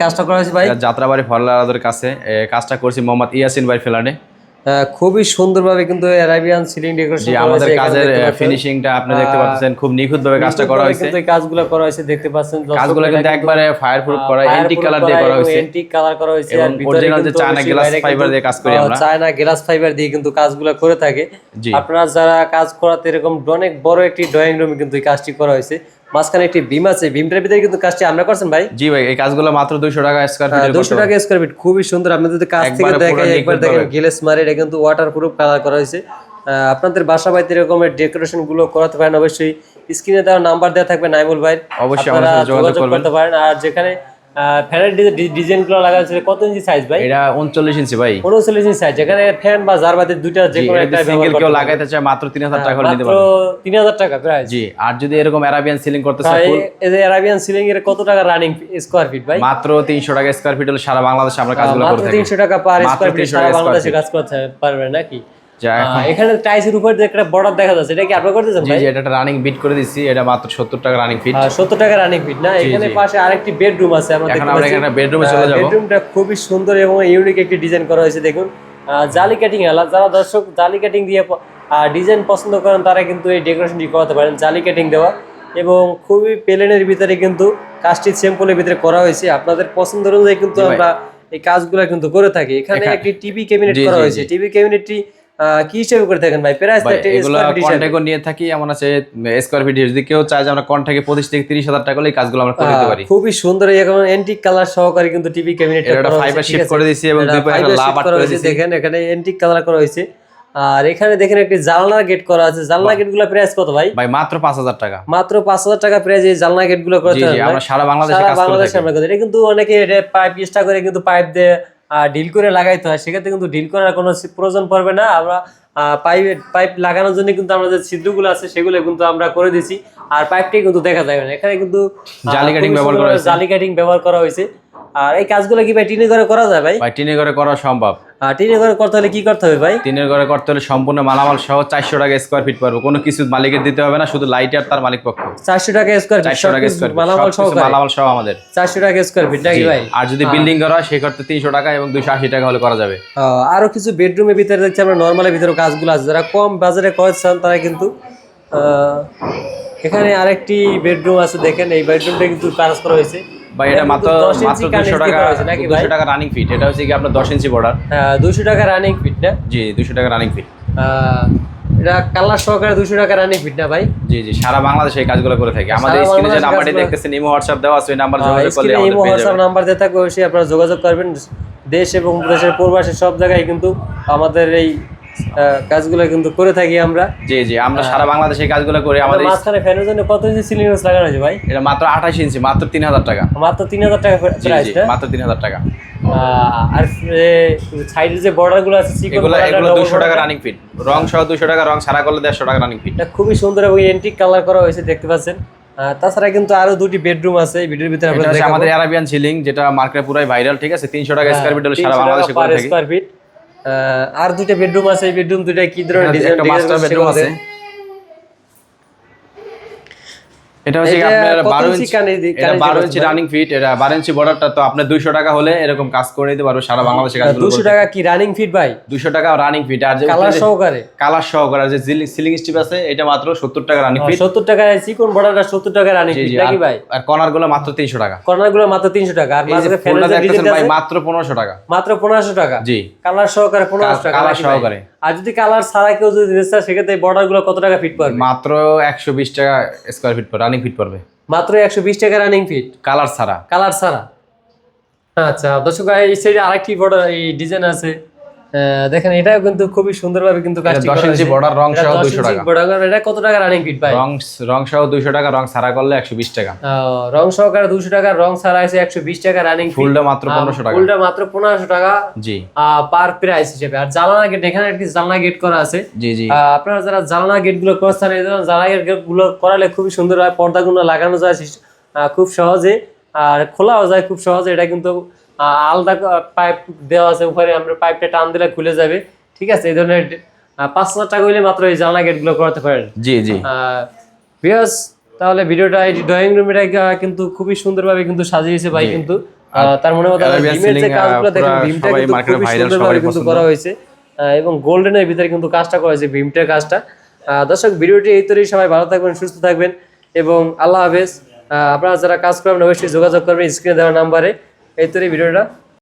কাজটা করা হয়েছে ভাই? যাত্রাবাড়ি ফরলাদের কাছে কাজটা করছি মোহাম্মদ ইয়াসিন ভাই ফ্ল্যাটে। খুবই সুন্দরভাবে কিন্তু অ্যারাবিয়ান সিলিং ডেকোরেশন জি, আমাদের কাজের ফিনিশিংটা আপনি দেখতে পাচ্ছেন, খুব নিখুঁতভাবে কাজটা করা হয়েছে। কিন্তু এই কাজগুলো করা হয়েছে দেখতে পাচ্ছেন, কাজগুলো কিন্তু একবারে ফায়ার প্রুফ করা, এন্টিক কালার দিয়ে করা হয়েছে, এন্টিক কালার করা হয়েছে। আর অরিজিনাল যে চায়না গ্লাস ফাইবার দিয়ে কাজ করি আমরা, চায়না গ্লাস ফাইবার দিয়ে কিন্তু কাজগুলো করে থাকে। আপনারা যারা কাজ করাতে এরকম অনেক বড় একটি ড্রয়িং রুমে কিন্তু এই কাজটি করা হয়েছে। মাঝখানে একটি বিম আছে, বিমটার ভিতরে কিন্তু কাজটি আমরা করছেন ভাই। জি ভাই, এই কাজগুলো মাত্র 200 টাকা স্কয়ার ফিট। 200 টাকা স্কয়ার ফিট, খুবই সুন্দর। আপনি যদি কাজ থেকে দেখেন, একবার দেখেন গ্লেস মারে, এটা কিন্তু ওয়াটারপ্রুফ কালার করা হয়েছে। আপনাদের বাসা বাড়িতে এরকমের ডেকোরেশন গুলো করাতে পারেন, অবশ্যই স্ক্রিনে দেওয়া নাম্বার দেওয়া থাকবে নাইমুল ভাই, অবশ্যই আপনারা যোগাযোগ করতে পারেন। আর যেখানে ফ্যানের ডিজাইন গুলো লাগা আছে, কত ইঞ্চি সাইজ ভাই? এটা 39 ইঞ্চি ভাই, 39 ইঞ্চি সাইজ। যেখানে ফ্যান বা জারবাতির দুইটা যে কোনো একটা সিঙ্গেল কেউ লাগাইতে চায় মাত্র 3000 টাকা হলে নিতে পারবেন। মাত্র 3000 টাকা প্রাইস। জি, আর যদি এরকম অ্যারাবিয়ান সিলিং করতে চায়, এই যে অ্যারাবিয়ান সিলিং এর কত টাকা রানিং স্কয়ার ফিট ভাই? মাত্র 300 টাকা স্কয়ার ফিট হলে সারা বাংলাদেশে আমরা কাজগুলো করে থাকি। মাত্র 300 টাকা পার স্কয়ার ফিট সারা বাংলাদেশে কাজ করতে পারবেন নাকি? এখানে টাইলসের উপর যে একটা বর্ডার দেখা যাচ্ছে, এটা কি আপনি করতেছেন ভাই? জি, এটা রানিং বিট করে দিছি, এটা মাত্র 70 টাকা রানিং ফিট। 70 টাকা রানিং ফিট না? এখানে পাশে আরেকটি বেডরুম আছে, আমরা দেখতে পাচ্ছি। এখানে বেডরুমে চলে যাব। বেডরুমটা খুবই সুন্দর এবং ইউনিক একটি ডিজাইন করা হয়েছে। দেখুন, জালি কাটিং আলা, যারা দর্শক জালি কাটিং দিয়ে ডিজাইন পছন্দ করেন তারা কিন্তু এই ডেকোরেশনটি করাতে পারেন। জালি কাটিং দেওয়া এবং খুবই প্লেনের ভিতরে কিন্তু কাজটি সিম্পলের ভিতরে করা হয়েছে। আপনাদের পছন্দ অনুযায়ী কিন্তু আমরা এই কাজগুলো কিন্তু করে থাকি। এখানে একটি টিভি ক্যাবিনেট করা হয়েছে। টিভি ক্যাবিনেটটি কি হিসেবে করে থাকেন ভাই? প্রাইস এগুলো কন্ট্রাক্ট নিয়ে থাকি, এমন আছে স্কয়ার ফিট যদি কেউ চায় যে আমরা কন্ট্রাক্টে 25 থেকে 30,000 টাকা এই কাজগুলো আমরা করে দিতে পারি। খুবই সুন্দর, এখন এন্টিক কালার সহকারে কিন্তু টিভি ক্যাবিনেটটা এটা ফাইবার শিফট করে দিয়েছি এবং দুই পাশে লাভ আট করে দিয়েছি। দেখেন এখানে এন্টিক কালার করা হয়েছে। আর এখানে দেখেন একটি জানলা গেট করা আছে। জানলা গেটগুলো প্রাইস কত ভাই? ভাই মাত্র 5000 টাকা। মাত্র 5000 টাকা প্রাইস এই জানলা গেটগুলো করতে হবে। আমরা সারা বাংলাদেশে কাজ করে থাকি। এটা কিন্তু অনেকে এটা পাইপ এক্সট্রা করে কিন্তু পাইপ দিয়ে ডিল করে লাগাইতে হয়, সেক্ষেত্রে কিন্তু ডিল করার কোনো প্রয়োজন পড়বে না। আমরা পাইপ লাগানোর জন্য কিন্তু আমাদের ছিদ্রগুলো আছে সেগুলো কিন্তু আমরা করে দিয়েছি। আর পাইপটাই কিন্তু দেখা যাবে না, এখানে কিন্তু জালি কাটিং ব্যবহার করা হয়েছে। আর এই কাজগুলো কি ভাই টিনের ঘরে করা যায় ভাই? ভাই টিনের ঘরে করা সম্ভব। টিনের ঘরে করতে হলে কি করতে হবে ভাই? টিনের ঘরে করতে হলে সম্পূর্ণ মালামাল সহ 400 টাকা স্কয়ার ফিট পড়বে। কোনো কিছু মালিকের দিতে হবে না, শুধু লাইট আর তার মালিক পক্ষ। 400 টাকা স্কয়ার ফিট, 400 টাকা স্কয়ার ফিট মালামাল সহ আমাদের 400 টাকা স্কয়ার ফিট নাকি ভাই? আর যদি বিল্ডিং করা হয় সেই করতে 300 টাকা এবং 280 টাকা হলে করা যাবে। আরো কিছু বেডরুমের ভিতরে দেখছি আমরা নরমালের ভিতরে কাজগুলো আছে। যারা কম বাজারে করছেন তারা কিন্তু এখানে আরেকটি বেডরুম আছে, দেখেন এই বেডরুমটা কিন্তু কাজ করা হয়েছে ভাই। এটা মাত্র 200 টাকা, 200 টাকা রানিং ফিট। এটা হচ্ছে কি আপনার 10 ইঞ্চি বর্ডার। 200 টাকা রানিং ফিট না? জি, 200 টাকা রানিং ফিট। এটা কালার সহকারে 200 টাকা রানিং ফিট না ভাই? জি জি, সারা বাংলাদেশে এই কাজগুলো করে থাকি। আমাদের স্ক্রিনে যে নাম্বারটি দেখতেছেন, ইমো হোয়াটসঅ্যাপ দেওয়া আছে, ওই নাম্বারে যোগাযোগ করলে আমাদের ইমো হোয়াটসঅ্যাপ নাম্বার দেওয়া থাকবে, অবশ্যই আপনারা যোগাযোগ করবেন। দেশ এবং দেশের প্রবাসী সব জায়গায় কিন্তু আমাদের এই কাজগুলো কিন্তু করে থাকি আমরা। জি জি, আমরা সারা বাংলাদেশে এই কাজগুলো করি। আমাদের মাঝখানে ফ্যানের জন্য কত ইঞ্চি সিলিং লাগানো আছে ভাই? এটা মাত্র 28 ইঞ্চি, মাত্র 3000 টাকা। মাত্র 3000 টাকা প্রাইস, মাত্র 3000 টাকা। আর সাইডের যে বর্ডার গুলো আছে এগুলো 200 টাকা রানিং ফিট, রং সহ 200 টাকা, রং ছাড়া করলে 150 টাকা রানিং ফিট। এটা খুবই সুন্দর এবং এন্টিক কালার করা হয়েছে দেখতে পাচ্ছেন। তাছাড়া কিন্তু আরো দুটি বেডরুম আছে এই ভিডিওর ভিতরে আপনারা দেখেন। আমাদের অ্যারাবিয়ান সিলিং, যেটা মার্কেটে পুরাই ভাইরাল, ঠিক আছে? 300 টাকা স্কয়ার ফিট হলে সারা বাংলাদেশে করে থাকি। Square feet. আর দুটো বেডরুম আছে, এই বেডরুম দুটো কি ধরনের ডিজাইন? একটা মাস্টার বেডরুম আছে। এটা হচ্ছে আপনার 12 ইঞ্চি রানিং ফিট। এটা 12 ইঞ্চি বর্ডারটা তো আপনার 200 টাকা হলে এরকম কাজ করে দিতে পারবো সারা বাংলাদেশে কাজগুলো। 200 টাকা কি রানিং ফিট ভাই? 200 টাকা রানিং ফিট। আর যে কালার সহকারে যে সিলিং স্ট্রিপ আছে এটা মাত্র 70 টাকা রানিং ফিট। 70 টাকা চিকন বর্ডারটা 70 টাকা রানিং ফিট নাকি ভাই? আর কর্নার গুলো মাত্র 300 টাকা। কর্নার গুলো মাত্র 300 টাকা। আর মাঝে ফ্যানের যে ডিজাইন আছে মাত্র 1500 টাকা। মাত্র 1500 টাকা। জি, কালার সহকারে 1500 টাকা। কালার সহকারে। আর যদি কালার ছাড়া কেউ যদি নিতে চায় সেক্ষেত্রে বর্ডার গুলো কত টাকা ফিট পড়বে? মাত্র 120 টাকা স্কয়ার ফিট পড়বে, রানিং ফিট পড়বে। মাত্র 120 টাকা রানিং ফিট, কালার ছাড়া। আচ্ছা দর্শক, এই সাইডে আরেকটি বর্ডার এই ডিজাইন আছে, দেখেন এটাও কিন্তু খুবই সুন্দরভাবে কিন্তু কাজটি করা হয়েছে। 10 ইঞ্চি বর্ডার, রং সহ 200 টাকা। বর্ডার এটা কত টাকা রানিং ফিট ভাই? রং সহ 200 টাকা, রং ছাড়া করলে 120 টাকা। রং সহকারে 200 টাকা, রং ছাড়া আছে 120 টাকা রানিং ফিট। ফুলটা মাত্র 1500 টাকা। ফুলটা মাত্র 1500 টাকা। জি, পার প্রাইস হিসেবে। আর জানালা গেট, এখানে একটি জানালা গেট করা আছে। জি জি, আপনারা যারা জানালা গেট গুলো করছেন, এই ধরনের জানালা গেট গুলো করালে খুবই সুন্দর হয়। পর্দাগুলো লাগানো যায় খুব সহজে, আর খোলাও যায় খুব সহজে। এটা কিন্তু আলাদা পাইপ দেওয়া আছে উপরে, আমরা পাইপটা টান দিলে খুলে যাবে, ঠিক আছে? এই ধরনের 5000 টাকা হইলে মাত্র এই জানলা গেট গুলো করাতে পারেন। জি জি। তাহলে ভিডিওটা এই ড্রয়িং রুম এটা কিন্তু খুবই সুন্দরভাবে কিন্তু সাজিয়েছে ভাই। কিন্তু তার মনে হয় Arabian ভীমের যে ceiling, কাজগুলো দেখেন পুরা ভীমটা সবাই কিন্তু market এ খুবই viral, সুন্দরভাবে সবারই কিন্তু পছন্দ। করা হয়েছে এবং গোল্ডেনের ভিতরে কিন্তু কাজটা করা হয়েছে ভীমটার কাজটা। দর্শক ভিডিওটি এই তৈরি, সবাই ভালো থাকবেন, সুস্থ থাকবেন এবং আল্লাহ হাফেজ। আপনারা যারা কাজ করবেন অবশ্যই যোগাযোগ করবেন স্ক্রিনে দেওয়া নাম্বারে। এই তৈরি ভিডিওটা